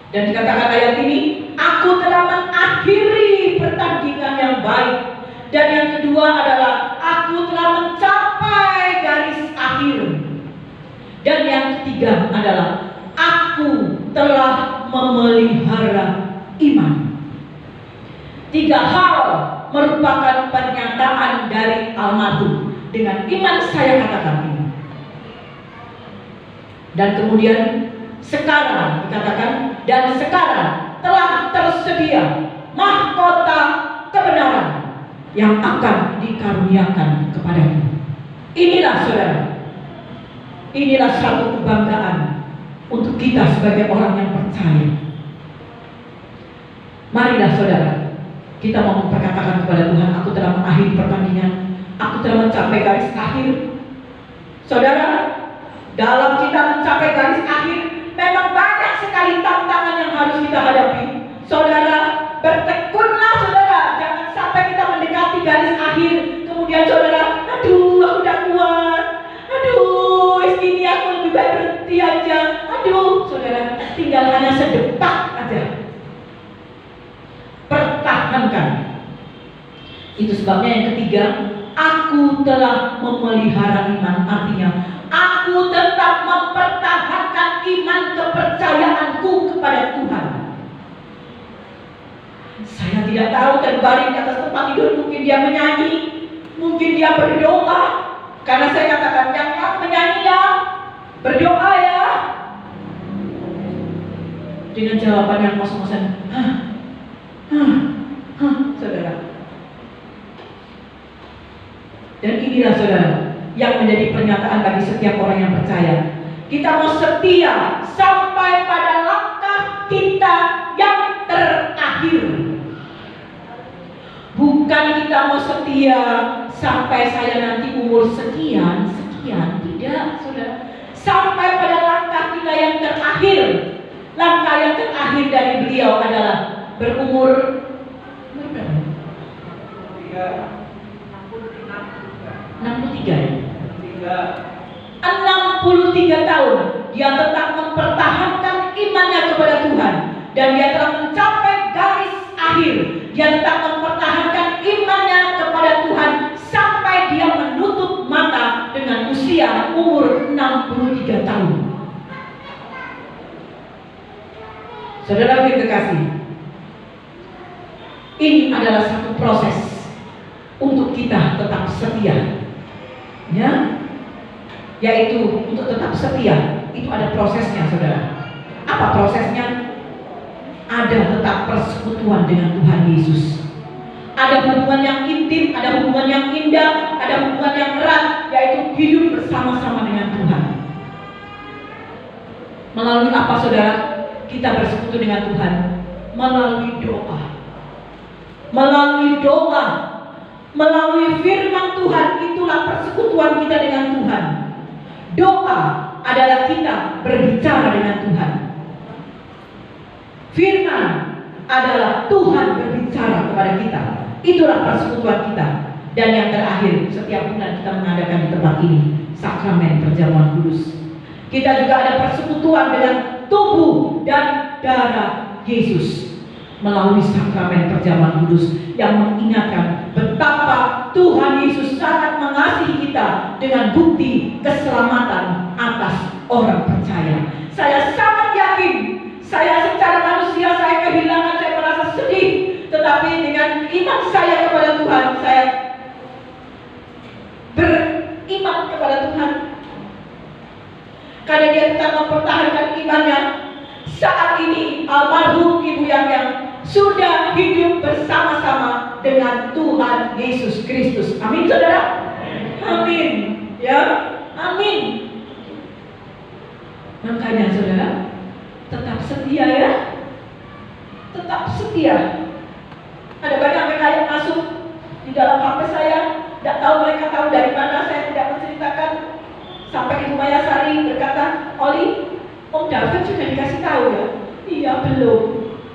Dan dikatakan ayat ini, aku telah mengakhiri pertandingan yang baik. Dan yang kedua adalah, aku telah mencapai garis akhir. Dan yang ketiga adalah, aku telah memelihara iman. 3 hal merupakan pernyataan dari almarhum. Dengan iman saya katakan ini. Dan kemudian sekarang dikatakan, dan sekarang telah tersedia mahkota kebenaran yang akan dikaruniakan kepadamu. Inilah saudara, inilah satu kebanggaan untuk kita sebagai orang yang percaya. Marilah saudara, kita mau memperkatakan kepada Tuhan, aku telah mengakhiri pertandingan, aku telah mencapai garis akhir. Saudara, dalam kita mencapai garis akhir, memang banyak sekali tantangan yang harus kita hadapi. Saudara, bertekunlah saudara, jangan sampai kita mendekati garis akhir, kemudian saudara, aduh aku udah kuat, aduh ini aku lebih baik berhenti aja, aduh saudara, tinggal hanya sedepak aja. Pertahankan. Itu sebabnya yang ketiga, aku telah memelihara iman. Artinya, aku tetap mempertahankan iman kepercayaanku kepada Tuhan. Saya tidak tahu, terbaring di atas tempat tidur, mungkin dia menyanyi, mungkin dia berdoa. Karena saya katakan, jangan menyanyi ya, berdoa ya. Dengan jawaban yang ngos-ngosan, saudara. Dan inilah saudara, yang menjadi pernyataan bagi setiap orang yang percaya. Kita mau setia sampai pada langkah kita yang terakhir. Bukan kita mau setia sampai saya nanti umur sekian. Tidak, saudara. Sampai pada langkah kita yang terakhir. Langkah yang terakhir dari beliau adalah berumur 63 tahun. Dia tetap mempertahankan imannya kepada Tuhan, dan dia telah mencapai garis akhir. Dia tetap mempertahankan imannya kepada Tuhan sampai dia menutup mata dengan usia umur 63 tahun. Saudara yang kekasih, ini adalah satu proses untuk kita tetap setia, ya, yaitu untuk tetap setia itu ada prosesnya, saudara. Apa prosesnya? Ada tetap persekutuan dengan Tuhan Yesus. Ada hubungan yang intim, ada hubungan yang indah, ada hubungan yang erat, yaitu hidup bersama-sama dengan Tuhan. Melalui apa, saudara? Kita bersekutu dengan Tuhan melalui doa. Melalui doa, melalui firman Tuhan, itulah persekutuan kita dengan Tuhan. Doa adalah kita berbicara dengan Tuhan. Firman adalah Tuhan berbicara kepada kita. Itulah persekutuan kita. Dan yang terakhir, setiap bulan kita mengadakan di tempat ini sakramen perjamuan kudus. Kita juga ada persekutuan dengan tubuh dan darah Yesus melalui sakramen perjamuan kudus yang mengingatkan betapa Tuhan Yesus sangat mengasihi kita dengan bukti keselamatan atas orang percaya. Saya sangat yakin, saya secara manusia saya kehilangan, saya merasa sedih tetapi dengan iman saya kepada Tuhan, saya beriman kepada Tuhan. Karena dia tetap mempertahankan imannya. Saat ini almarhum Ibu Yang sudah hidup bersama-sama dengan Tuhan Yesus Kristus. Amin, saudara? Amin. Ya, amin. Makanya saudara, tetap setia ya. Tetap setia. Ada banyak mereka yang masuk di dalam HP saya, tidak tahu mereka tahu dari mana, saya tidak menceritakan. Sampai Ibu Maya Sari berkata, Oli, Om David sudah dikasih tahu ya? Iya, belum.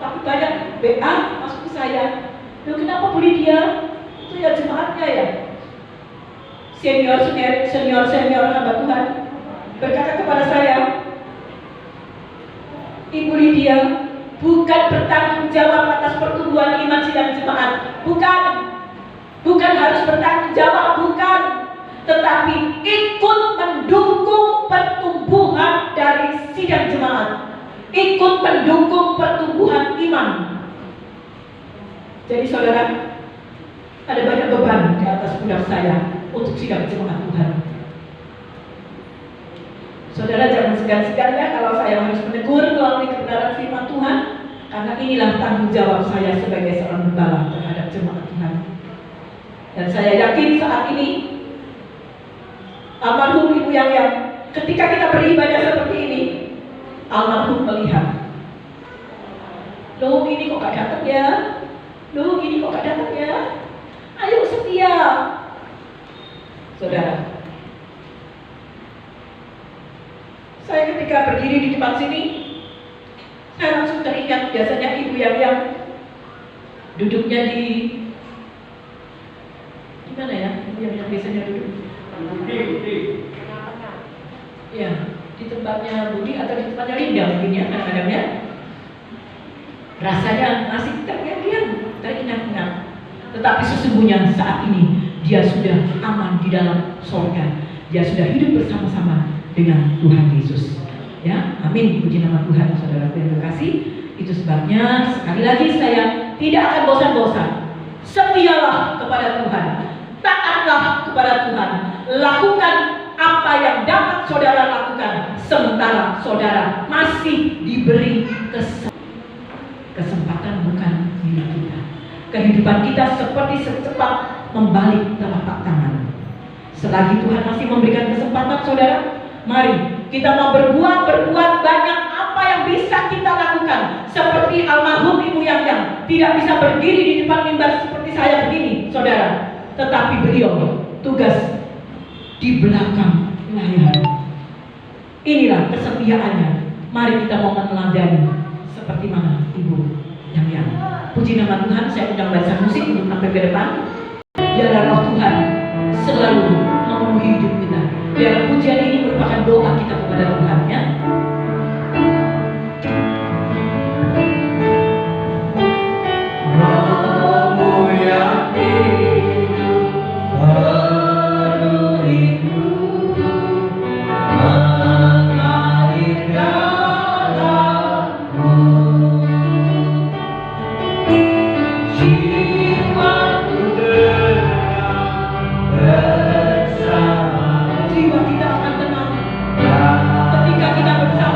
Tapi banyak WA masuk ke saya. Loh, kenapa Bu Lydia? Itu ya jemaatnya ya. Senior hamba Tuhan berkata kepada saya, Ibu Lydia, bukan bertanggung jawab atas pertumbuhan iman sidang jemaat. Bukan harus bertanggung jawab, bukan. Tetapi ikut mendukung pertumbuhan dari sidang jemaat, ikut mendukung pertumbuhan iman. Jadi saudara, ada banyak beban di atas pundak saya untuk sidang jemaat Tuhan. Saudara jangan segan-segan ya kalau saya harus menegur melalui kebenaran firman Tuhan, karena inilah tanggung jawab saya sebagai seorang gembala terhadap jemaat Tuhan. Dan saya yakin saat ini almarhum Ibu Yang ketika kita beribadah seperti ini, almarhum melihat, loh ini kok gak datang ya, loh ini kok gak datang ya, ayo setia. Saudara, saya ketika berdiri di depan sini, saya langsung teringat biasanya Ibu Yang duduknya di mana ya, Ibu Yang biasanya duduk. Ya, di tempatnya Budi atau di tempatnya Linda mungkin ya, kadang-kadang ya. Rasanya masih teringat-ingat. Tetapi sesungguhnya saat ini dia sudah aman di dalam sorga. Dia sudah hidup bersama-sama dengan Tuhan Yesus. Ya, amin. Puji nama Tuhan, saudara yang terkasih. Itu sebabnya sekali lagi saya tidak akan bosan-bosan. Setialah kepada Tuhan, taatlah kepada Tuhan. Lakukan apa yang dapat saudara lakukan sementara saudara masih diberi kesempatan bukan milik kita. Kehidupan kita seperti secepat membalik telapak tangan. Selagi Tuhan masih memberikan kesempatan saudara, mari kita mau berbuat banyak apa yang bisa kita lakukan. Seperti almarhum Ibu Yang tidak bisa berdiri di depan mimbar seperti saya begini saudara, tetapi beliau tugas di belakang layar. Inilah kesetiaannya. Mari kita mau meneladani seperti mana Ibu Yang. Puji nama Tuhan. Saya undang barisan musik untuk sampai ke depan. Biarlah roh Tuhan selalu memenuhi hidup kita. Biar pujian ini merupakan doa kita kepada Tuhan ya. Jiwa kita akan tenang ketika kita bersama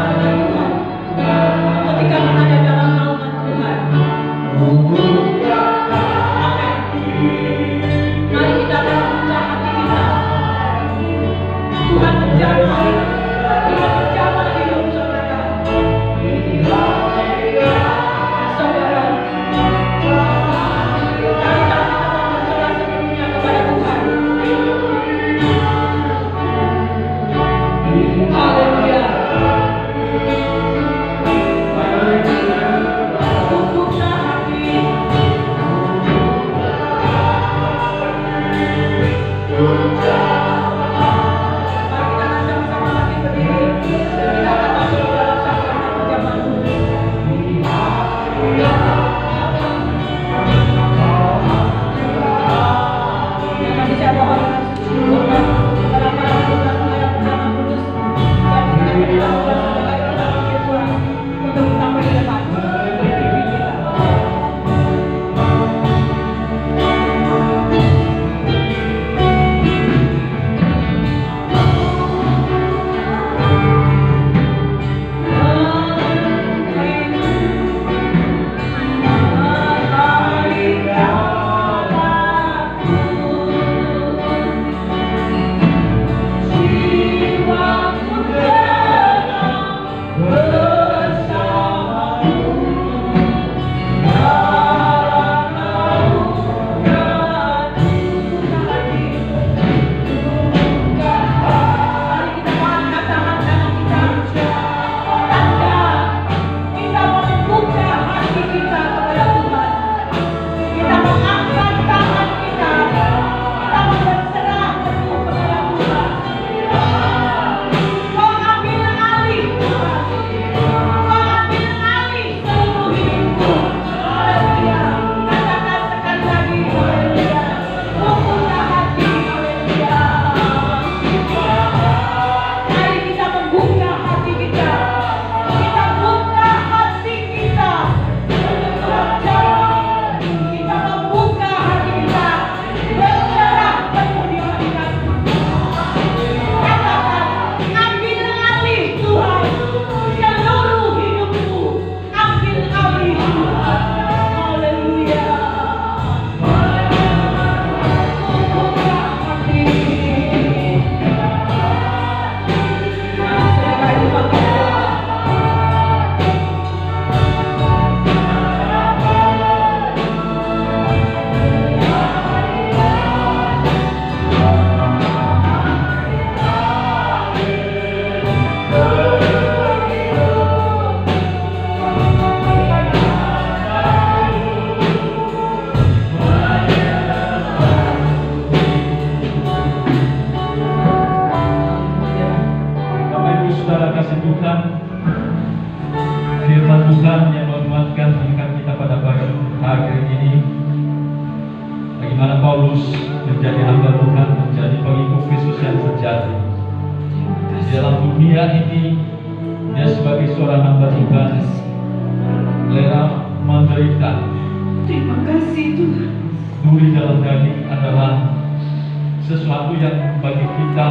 Paulus menjadi hamba Tuhan, menjadi pengikut Kristus yang sejati. Di dalam dunia ini, dia sebagai seorang hamba Tuhan rela menderita. Terima kasih Tuhan. Duri dalam daging adalah sesuatu yang bagi kita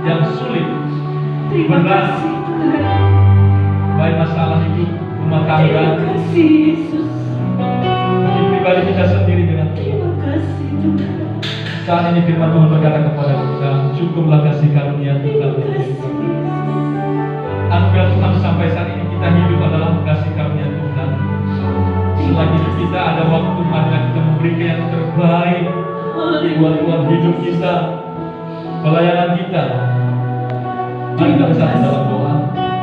yang sulit, Terima berat, kasih Tuhan. baik masalah hidup, rumah Terima tangga, kasih Yesus. bagi pribadi kita sendiri dengan Tuhan. Terima kasih Tuhan. Saat ini firman Tuhan berkata kepada kita, cukuplah kasih karunia Tuhan. Terima kasih. Anugerah Tuhan sampai saat ini kita hidup adalah kasih karunia Tuhan. Selagi kita ada waktu, marilah kita memberikan yang terbaik buat Tuhan, hidup kita, pelayanan kita. Mari kita bersama dalam doa.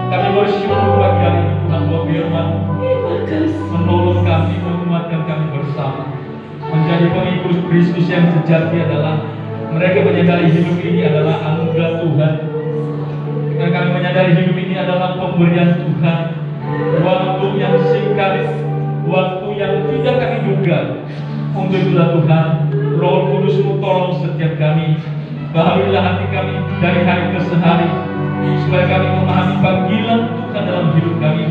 Kami bersyukur bagi hari ini Tuhan bahwa firman Terima kasih. menolong kami, menguatkan kami bersama. Menjadi pengikut Kristus yang sejati adalah mereka menyadari hidup ini adalah anugerah Tuhan. Dan kami menyadari hidup ini adalah pemberian Tuhan. Waktu yang singkat, waktu yang tidak kami duga. Untuk itulah Tuhan, Roh Kudus-Mu tolong setiap kami. Baharulah hati kami dari hari ke hari, supaya kami memahami panggilan Tuhan dalam hidup kami.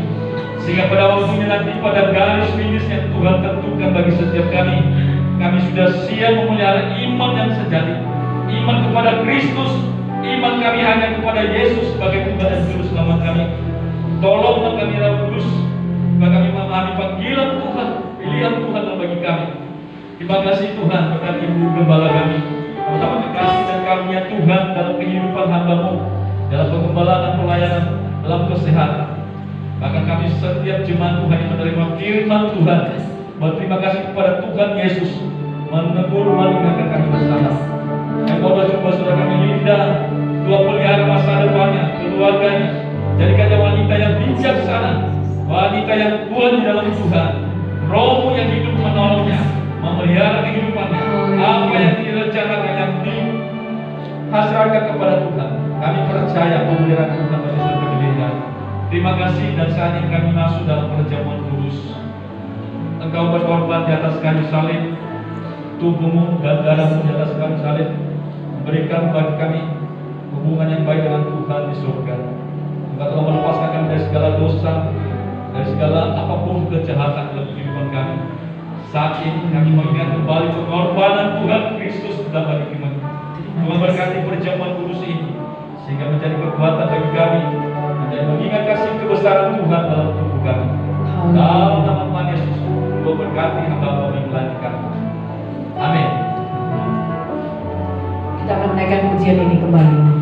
Sehingga pada waktunya nanti, pada garis finish yang Tuhan tentukan bagi setiap kami sudah siap memelihara iman yang sejati, iman kepada Kristus, iman kami hanya kepada Yesus sebagai Tuhan dan Juru Selamat kami. Tolonglah kami Roh Kudus, supaya kami memahami panggilan Tuhan, pilihan Tuhan bagi kami. Terima kasih Tuhan, berkati Ibu Gembala kami, terutama kasih dan karunia Tuhan dalam kehidupan hamba-Mu, dalam pengembalaan pelayanan, dalam kesehatan. Bahkan kami setiap jemaat Tuhan yang menerima firman Tuhan, berterima kasih kepada Tuhan Yesus menegur meninggalkan kami bersama. Kami mohon coba saudara kami Linda, Tuhan pelihara masa depannya, keluarganya, jadikannya wanita yang bijaksana, wanita yang kuat di dalam Tuhan. Roh-Mu yang hidup menolongnya, memelihara kehidupannya. Apa yang direncanakan, yang dihasratkan kepada Tuhan, kami percaya pemeliharaan Tuhan bagi saudara Linda. Terima kasih, dan saat ini kami masuk dalam perjamuan kudus. Engkau berkorban di atas kayu salib, tubuh-Mu dan darah-Mu di atas kayu salib, berikan bagi kami hubungan yang baik dengan Tuhan di surga. Engkau telah melepaskan kami dari segala dosa, dari segala apapun kejahatan dalam kehidupan kami. Saat ini kami mengingat kembali pengorbanan Tuhan Kristus dalam bagi kami. Tuhan berkati perjamuan kudus ini, sehingga menjadi kekuatan bagi kami, menjadi mengingat kasih kebesaran Tuhan dalam tubuh kami. Dalam nama Tuhan Yesus, Tuhan berkati hamba-Mu yang melayani kami. Amin. Kita akan menaikkan pujian ini kembali.